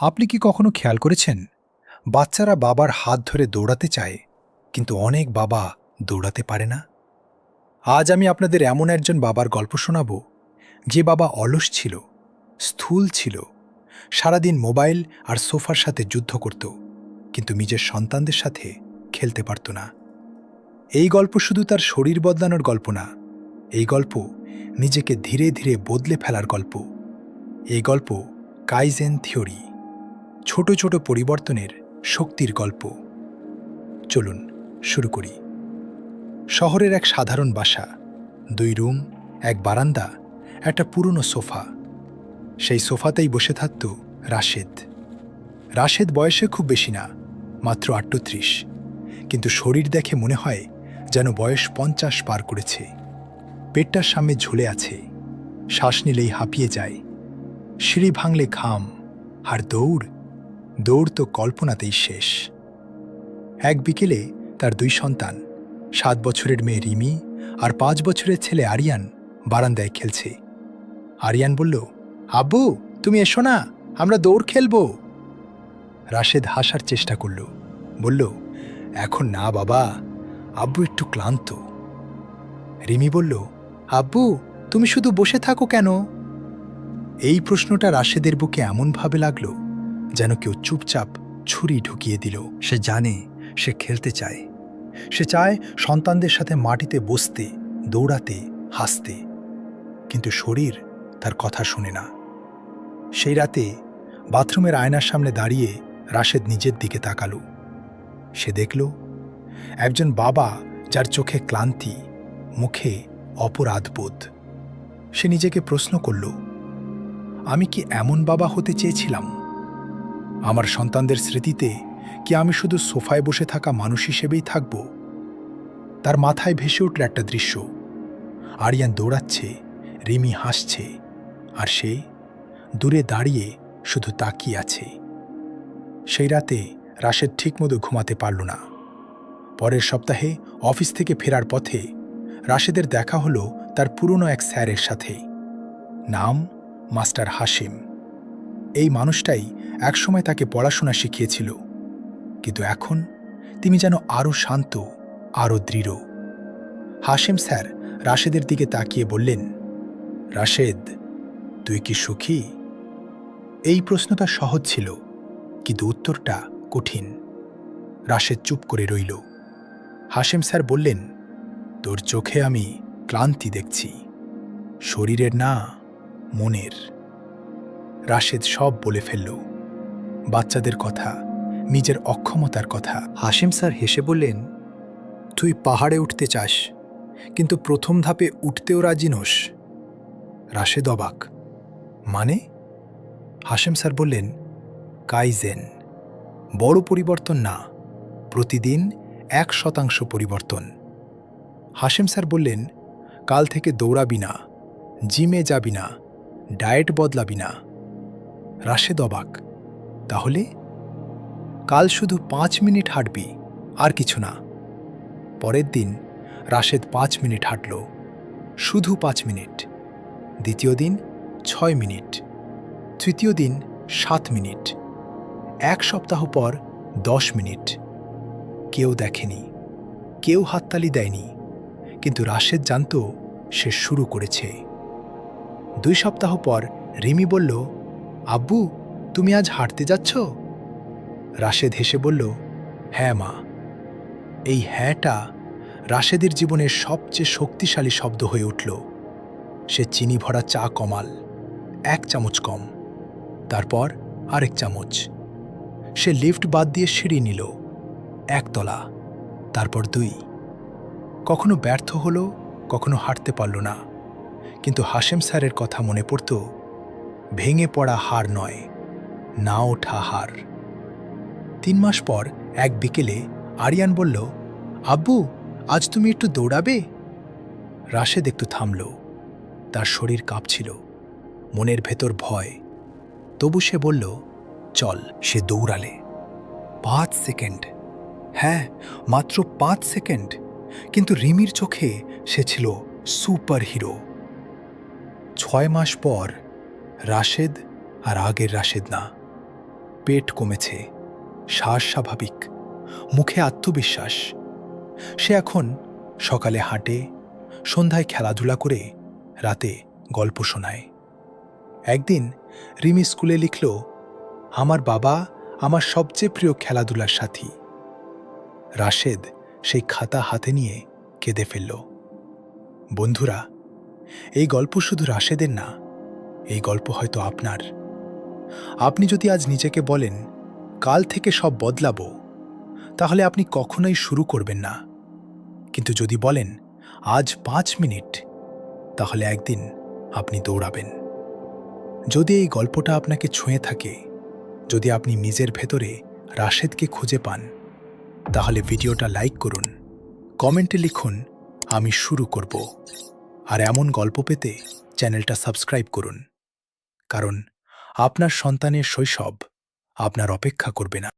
আপনি কি কখনো খেয়াল করেছেন বাচ্চারা বাবার হাত ধরে দৌড়াতে চায়, কিন্তু অনেক বাবা দৌড়াতে পারে না? আজ আমি আপনাদের এমন একজন বাবার গল্প শোনাব, যে বাবা অলস ছিল, স্থূল ছিল, সারাদিন মোবাইল আর সোফার সাথে যুদ্ধ করত, কিন্তু নিজের সন্তানদের সাথে খেলতে পারত না। এই গল্প শুধু তার শরীর বদলানোর গল্প না, এই গল্প নিজেকে ধীরে ধীরে বদলে ফেলার গল্প। এই গল্প কাইজেন থিওরি, ছোট ছোট পরিবর্তনের শক্তির গল্প। চলুন শুরু করি। শহরের এক সাধারণ বাসা, 2 রুম, এক বারান্দা, একটা পুরনো সোফা। সেই সোফাতেই বসে থাকত রাশেদ। রাশেদ বয়সে খুব বেশি না, মাত্র 38, কিন্তু শরীর দেখে মনে হয় যেন বয়স 50 পার করেছে। পেটটার সামনে ঝুলে আছে, শ্বাস নিলেই হাঁপিয়ে যায়, সিঁড়ি ভাঙলে ঘাম, আর দৌড় দৌড় তো কল্পনাতেই শেষ। এক বিকেলে তার 2 সন্তান, 7 বছরের মেয়ে রিমি আর 5 বছরের ছেলে আরিয়ান বারান্দায় খেলছে। আরিয়ান বলল, আব্বু তুমি এসো না, আমরা দৌড় খেলব। রাশেদ হাসার চেষ্টা করল, বলল, এখন না বাবা, আব্বু একটু ক্লান্ত। রিমি বলল, আব্বু তুমি শুধু বসে থাকো কেন? এই প্রশ্নটা রাশেদের বুকে এমনভাবে লাগলো যেন কেউ চুপচাপ ছুরি ঢুকিয়ে দিল। সে জানে সে খেলতে চায়, সে চায় সন্তানদের সাথে মাটিতে বসতে, দৌড়াতে, হাসতে, কিন্তু শরীর তার কথা শুনে না। সেই রাতে বাথরুমের আয়নার সামনে দাঁড়িয়ে রাশেদ নিজের দিকে তাকালো। সে দেখল একজন বাবা যার চোখে ক্লান্তি, মুখে অপরাধবোধ। সে নিজেকে প্রশ্ন করল, আমি কি এমন বাবা হতে চেয়েছিলাম? আমার সন্তানদের স্মৃতিতে কি আমি শুধু সোফায় বসে থাকা মানুষ হিসেবেই থাকব? তার মাথায় ভেসে উঠল একটা দৃশ্য। আরিয়ান দৌড়াচ্ছে, রিমি হাসছে, আর সে দূরে দাঁড়িয়ে শুধু তাকিয়ে আছে। সেই রাতে রাশেদ ঠিকমতো ঘুমাতে পারল না। পরের সপ্তাহে অফিস থেকে ফেরার পথে রাশেদের দেখা হলো তার পুরনো এক স্যারের সাথে। নাম মাস্টার হাশিম। এই মানুষটাই একসময় তাকে পড়াশোনা শিখিয়েছিল, কিন্তু এখন তিনি যেন আরও শান্ত, আরও দৃঢ়। হাশিম স্যার রাশেদের দিকে তাকিয়ে বললেন, রাশেদ, তুই কি সুখী? এই প্রশ্নটা সহজ ছিল, কিন্তু উত্তরটা কঠিন। রাশেদ চুপ করে রইল। হাশিম স্যার বললেন, তোর চোখে আমি ক্লান্তি দেখছি, শরীরের না, মনের। রাশেদ সব বলে ফেলল, বাচ্চাদের কথা, নিজের অক্ষমতার কথা। হাশিম স্যার হেসে বললেন, তুই পাহাড়ে উঠতে চাস, কিন্তু প্রথম ধাপে উঠতেও রাজি নোস। রাশেদ অবাক, মানে? হাশিম স্যার বললেন, কাইজেন, বড় পরিবর্তন না, প্রতিদিন 1% পরিবর্তন। হাশিম স্যার বললেন, কাল থেকে দৌড়াবি না, জিমে যাবি না, ডায়েট বদলাবি না। রাশেদ অবাক, তাহলে? কাল শুধু 5 মিনিট হাঁটবি, আর কিছু না। পরের দিন রাশেদ 5 মিনিট হাঁটল, শুধু 5 মিনিট। দ্বিতীয় দিন 6 মিনিট, তৃতীয় দিন 7 মিনিট, 1 সপ্তাহ পর 10 মিনিট। কেউ দেখেনি, কেউ হাততালি দেয়নি, কিন্তু রাশেদ জানত সে শুরু করেছে। 2 সপ্তাহ পর রিমি বলল, আব্বু তুমি আজ হাঁটতে যাচ্ছ? রাশেদ হেসে বলল, হ্যাঁ মা। এই হ্যাঁটা রাশেদের জীবনের সবচেয়ে শক্তিশালী শব্দ হয়ে উঠল। সে চিনি ভরা চা কমাল, 1 চামচ কম, তারপর আরেক চামচ। সে লিফট বাদ দিয়ে সিঁড়ি নিল, 1 তলা, তারপর 2। কখনো ব্যর্থ হলো, কখনো হাঁটতে পারল না, কিন্তু হাশেম স্যারের কথা মনে পড়ত, ভেঙে পড়া হার নয়, না ওঠা হার। 3 মাস পর এক বিকেলে আরিয়ান বলল, আব্বু আজ তুমি একটু দৌড়াবে? রাশেদ একটু থামল, তার শরীর কাঁপছিল, মনের ভেতর ভয়। তবু সে বলল, চল। সে দৌড়ালে 5 সেকেন্ড, হ্যাঁ মাত্র 5 সেকেন্ড, কিন্তু রিমির চোখে সে ছিল সুপার হিরো। 6 মাস পর রাশেদ আর আগের রাশেদ না। পেট কমেছে, শ্বাস স্বাভাবিক, মুখে আত্মবিশ্বাস। সে এখন সকালে হাঁটে, সন্ধ্যায় খেলাধুলা করে, রাতে গল্প শোনায়। একদিন রিমি স্কুলে লিখল, আমার বাবা আমার সবচেয়ে প্রিয় খেলাধুলার সাথী। রাশেদ সেই খাতা হাতে নিয়ে কেঁদে ফেলল। বন্ধুরা, এই গল্প শুধু রাশেদের না, এই গল্প হয়তো আপনার। আপনি যদি আজ নিজেকে বলেন, কাল থেকে সব বদলাবো, তাহলে আপনি কখনোই শুরু করবেন না। কিন্তু যদি বলেন, আজ 5 মিনিট, তাহলে একদিন আপনি দৌড়াবেন। যদি এই গল্পটা আপনাকে ছুঁয়ে থাকে, যদি আপনি নিজের ভেতরে রাশেদকে খুঁজে পান, তাহলে ভিডিওটা লাইক করুন, কমেন্টে লিখুন, আমি শুরু করব। আর এমন গল্প পেতে চ্যানেলটা সাবস্ক্রাইব করুন, কারণ আপনার সন্তানের শৈশব আপনার অপেক্ষা করবে না।